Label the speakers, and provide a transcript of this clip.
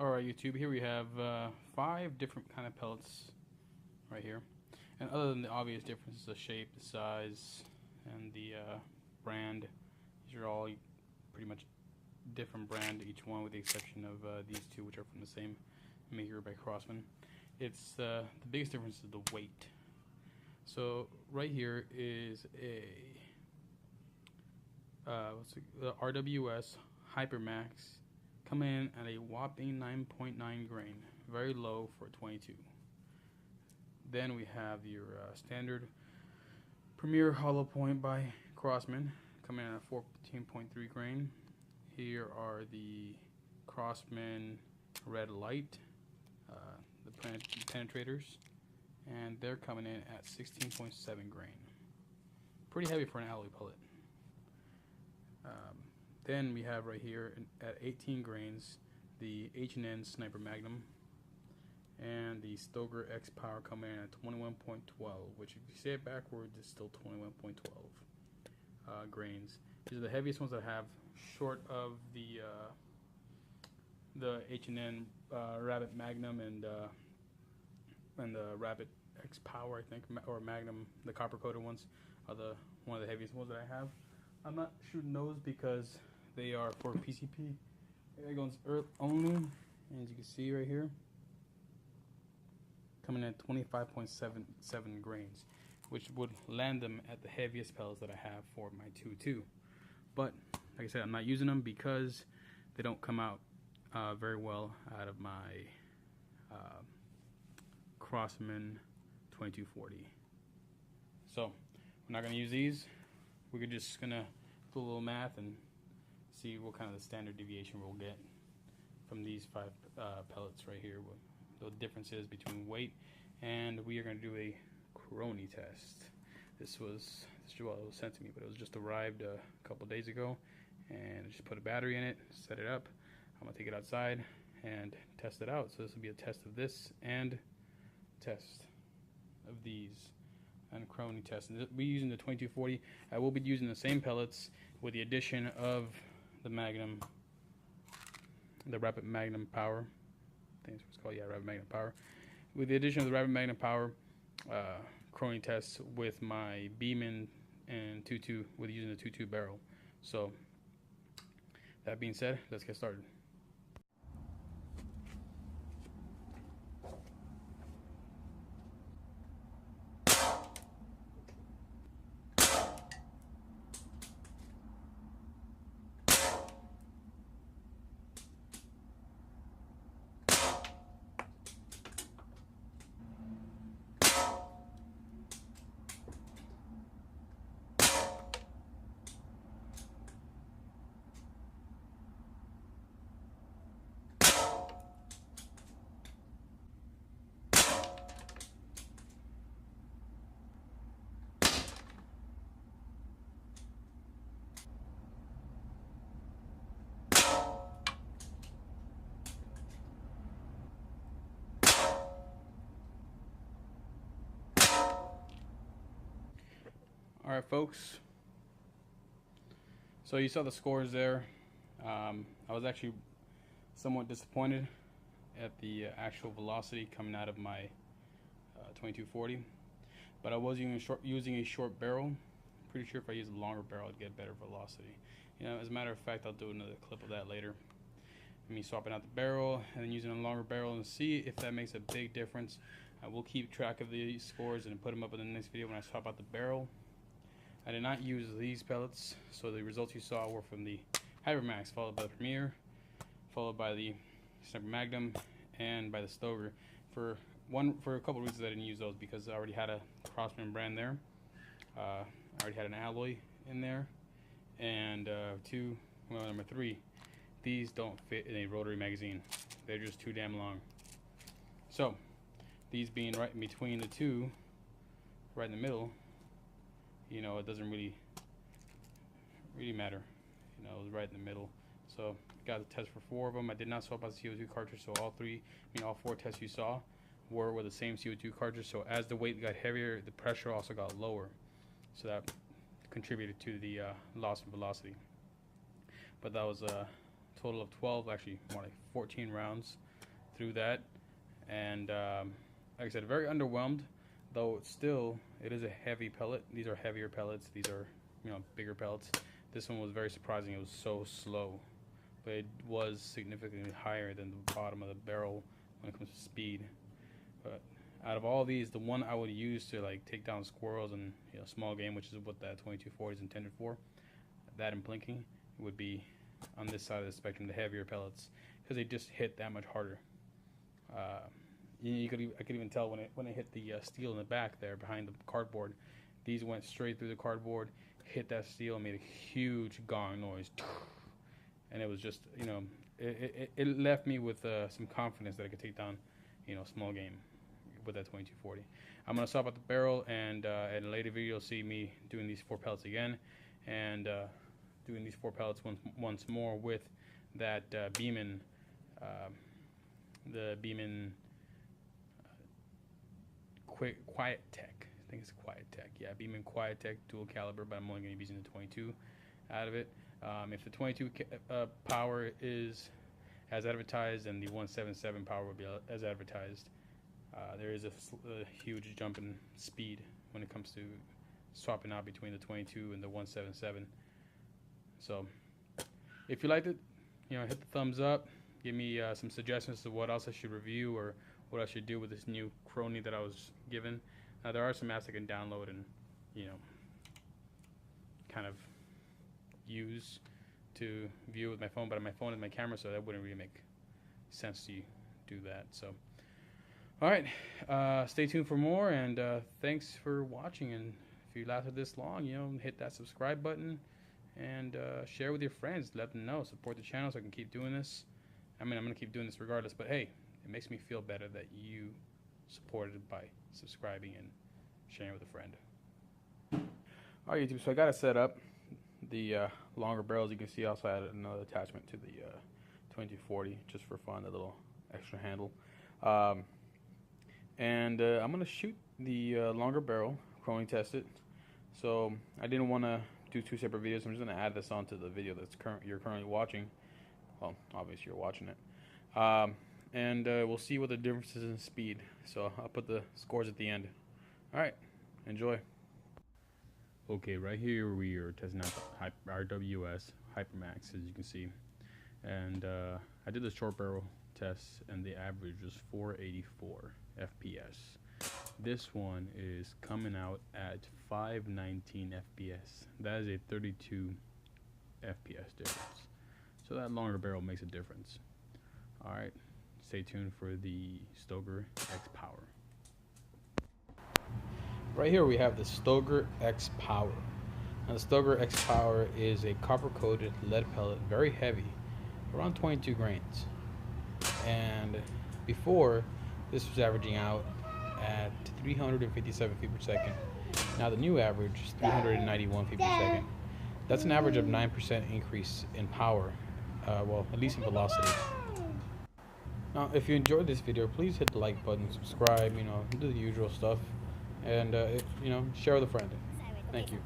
Speaker 1: Alright YouTube, here we have 5 different kind of pellets right here. And other than the obvious differences, the shape, the size, and the brand, these are all pretty much different brand, each one with the exception of these two, which are from the same maker by Crosman. It's the biggest difference is the weight. So right here is the RWS Hypermax coming in at a whopping 9.9 grain, very low for 22. Then we have your standard Premier Hollow Point by Crosman coming in at 14.3 grain. Here are the Crosman Red Light, the penetrators, and they're coming in at 16.7 grain. Pretty heavy for an alloy pellet. Then we have right here at 18 grains the H&N Sniper Magnum and the Stoker X Power coming in at 21.12, which if you say it backwards is still 21.12 grains. These are the heaviest ones that I have, short of the H&N Rabbit Magnum and the Rabbit X Power, I think, or Magnum, the copper coated ones are one of the heaviest ones that I have. I'm not shooting those because they are for PCP guns only, and as you can see right here, coming at 25.77 grains, which would land them at the heaviest pellets that I have for my 2.2. But like I said, I'm not using them because they don't come out very well out of my Crosman 2240. So we're not going to use these. We're just going to do a little math and see what kind of the standard deviation we'll get from these 5 pellets right here, what the differences between weight. And we are going to do a Crony test. This was sent to me, but it was just arrived a couple days ago, and I just put a battery in it, set it up. I'm going to take it outside and test it out. So this will be a test of this and test of these and Crony test. And we're using the 2240. I will be using the same pellets with the addition of the Magnum, the Rapid Magnum Power. I think that's what it's called. Yeah, Rapid Magnum Power. With the addition of the Rapid Magnum Power, Crony tests with my Beeman and 2.2 with using the 2.2 barrel. So that being said, let's get started. Alright folks, so you saw the scores there. I was actually somewhat disappointed at the actual velocity coming out of my 2240, but I was using a short barrel. I'm pretty sure if I use a longer barrel I'd get better velocity. You know, as a matter of fact, I'll do another clip of that later. Me swapping out the barrel and then using a longer barrel and see if that makes a big difference. I will keep track of the scores and put them up in the next video when I swap out the barrel. I did not use these pellets, so the results you saw were from the Hypermax, followed by the Premier, followed by the Sniper Magnum, and by the Stoker. For a couple of reasons I didn't use those, because I already had a Crosman brand there. I already had an alloy in there, and number 3, these don't fit in a rotary magazine. They're just too damn long. So these being right in between the two, right in the middle, you know, it doesn't really matter. You know, it was right in the middle. So got a test for 4 of them. I did not swap out the CO2 cartridge, so all 4 tests you saw were with the same CO2 cartridge. So as the weight got heavier, the pressure also got lower. So that contributed to the loss in velocity. But that was total of 12, actually more like 14 rounds through that. And like I said, very underwhelmed, though it is a heavy pellet. These are heavier pellets. These are, bigger pellets. This one was very surprising. It was so slow, but it was significantly higher than the bottom of the barrel when it comes to speed. But out of all these, the one I would use to like take down squirrels and small game, which is what that 2240 is intended for, that and blinking, would be on this side of the spectrum, the heavier pellets, because they just hit that much harder. I could even tell when it hit the steel in the back there behind the cardboard. These went straight through the cardboard, hit that steel, and made a huge gong noise, and it was just it left me with some confidence that I could take down small game with that 2240. I'm gonna stop at the barrel, and in a later video you'll see me doing these 4 pellets again, and doing these 4 pellets once more with that Beeman, the Beeman Quiet Tech. I think it's Quiet Tech. Yeah, Beeman Quiet Tech dual caliber, but I'm only going to be using the 22 out of it. If the 22 power is as advertised, and the 177 power will be as advertised, there is a huge jump in speed when it comes to swapping out between the 22 and the 177. So if you liked it, hit the thumbs up. Give me some suggestions to what else I should review or what I should do with this new Crony that I was given. There are some apps I can download and kind of use to view with my phone, but my phone is my camera, so that wouldn't really make sense to do that. So all right, stay tuned for more, and thanks for watching. And if you lasted this long, hit that subscribe button and share with your friends. Let them know. Support the channel so I can keep doing this. I mean, I'm going to keep doing this regardless, but hey, it makes me feel better that you supported by subscribing and sharing with a friend. All right, YouTube, so I got it set up. The longer barrels, you can see, also added another attachment to the 2240 just for fun, a little extra handle. And I'm going to shoot the longer barrel, Crony test it. So I didn't want to do 2 separate videos. I'm just going to add this onto the video that's you're currently watching. Well, obviously you're watching it. And we'll see what the difference is in speed. So I'll put the scores at the end. All right, enjoy. Okay, right here we are testing out RWS Hypermax, as you can see. And I did the short barrel test, and the average was 484 FPS. This one is coming out at 519 FPS. That is a 32 FPS difference. So that longer barrel makes a difference. All right, stay tuned for the Stoeger X Power. Right here we have the Stoeger X Power. Now the Stoeger X Power is a copper-coated lead pellet, very heavy, around 22 grains. And before, this was averaging out at 357 feet per second. Now the new average is 391 feet per second. That's an average of 9% increase in power, well, at least in velocity. Now, if you enjoyed this video, please hit the like button, subscribe, do the usual stuff, and share with a friend. Thank you.